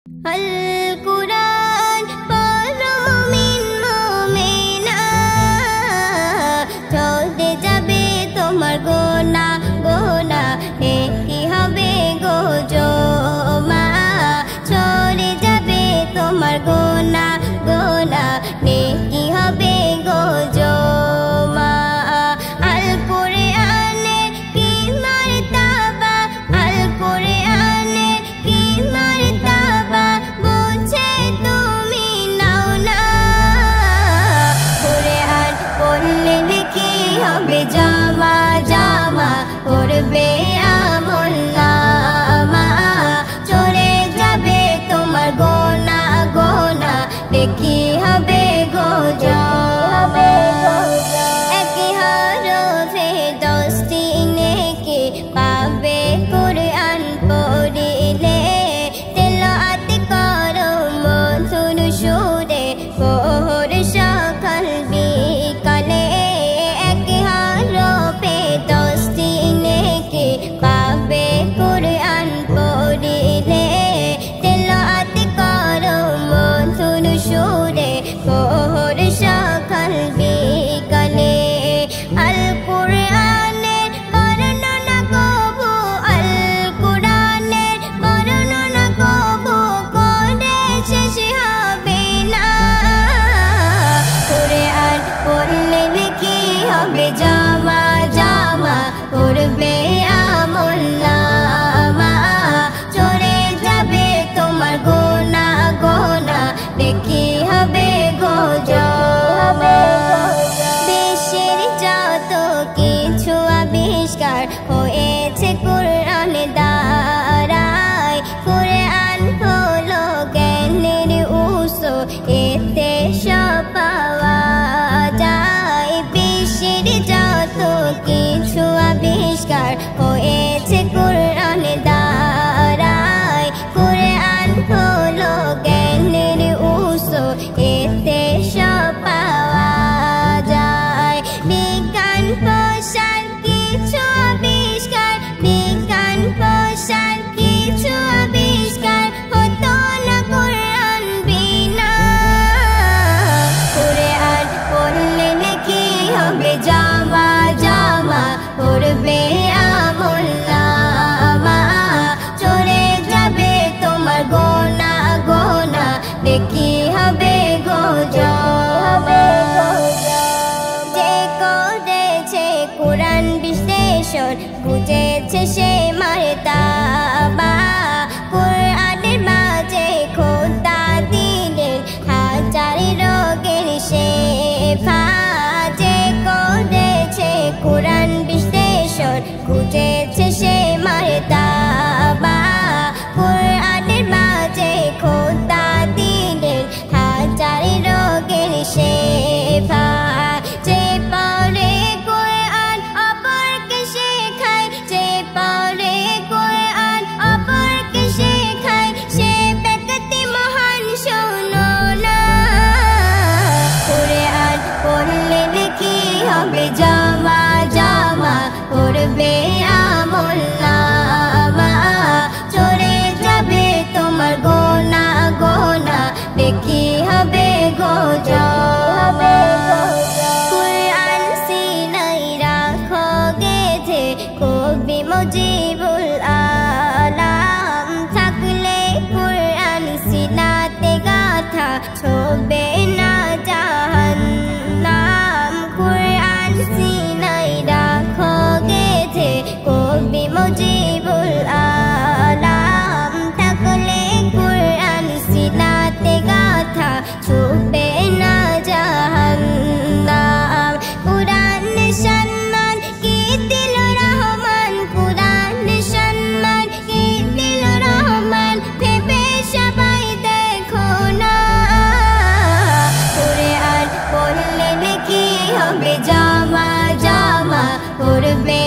আল কুরআন পড়ো মুমিন মুমিনা, চলতে যাবে তোমার গোনাহ গোনাহ, নেকি হবে গো জমা। চলে যাবে তোমার গোনাহ গোনাহ, নেকি হবে গো জমা। আল কুরআনে কি মারতাবা, আল কুরআনে কি মারতাবা, বুঝে তুমি নাও না। কুরআন পড়লে নেকি হবে জমা জমা, করবে আমল নামা। চলে যাবে তোমার গোনাহ গোনাহ, নেকি হবে গো জমা। একই হরফে 10টি নেকি পাবে কুরআন পড়িলে। তেলাওয়াত করো মধুর সুরে, ভোর সকাল বিকালে। একই হরফে 10টি নেকি পাবে কুরআন পড়িলে। তেলাওয়াত করো মধুর সুরে, ভোর সকাল বিকালে। আল কুরআনের বর্ণনা কবু, আল কুরআনের বর্ণনা কবু করে শেষ হবে না। কুরআন পড়লে নেকি হবে জমা জমা, করবে আমল নামা। চলে যাবে তোমার গোনাহ গোনাহ, নেকি হবে গো জমা। বিশ্বের যত কিছু আবিষ্কার হয়েছে কুরআন দ্বারাই। কুরআন হলো জ্ঞানের উৎস, এতে সব পাওয়া যায়। বিশ্বের যত কিছু আবিষ্কার হয়েছে কুরআন দ্বারাই। কুরআন হলো জ্ঞানের উৎস, এতে সব পাওয়া যায়। বিজ্ঞান প্রসার কিছু আবিষ্কার, বিজ্ঞান প্রসার কিছু আবিষ্কার হতো না কুরআন বিনা। কুরআন পড়লে নেকি হবে জমা জমা, করবে আমল নামা। চলে যাবে তোমার গোনাহ গোনাহ, নেকি হবে গো জমা। যে করেছে কুরআন বিশ্লেষণ, বুঝেছে সে মারতাবা। কুরআনের মাঝে খোদা দিলেন হাজার রোগের শেফা। যে করেছে কুরআন বিশ্লেষণ, বুঝেছে সে মারতাবা। কুরআনের মাঝে খোদা দিলেন হাজার রোগের শেফা। যে পড়ে কুরআন অপরকে শেখায়, যে পড়ে কুরআন অপরকে শেখায়, সে ব্যক্তি মহান শোনো না। কুরআন পড়লে নেকি হবে জমা জমা, করবে আমল নামা। চলে যাবে তোমার গোনাহ গোনাহ, নেকি হবে গো জমা। কুরআন সিনাই রাখো গেথে, কবি মুজিবুল আলাম। থাকলে কুরআন সিনাতে গাথা, ছোবে না জাহান্নাম। কুরআন সিনাই রাখো গেথে, কবি মুজিবুল আলাম। থাকলে কুরআন সিনাতে গাথা, ছোবে না জাহান্নাম। কুরআন সম্মান কি দিল রহমান, কুরআন সম্মান কি দিল রহমান, ভেবে সবাই দেখো না। কুরআন পড়লে নেকি হবে জমা জমা, করবে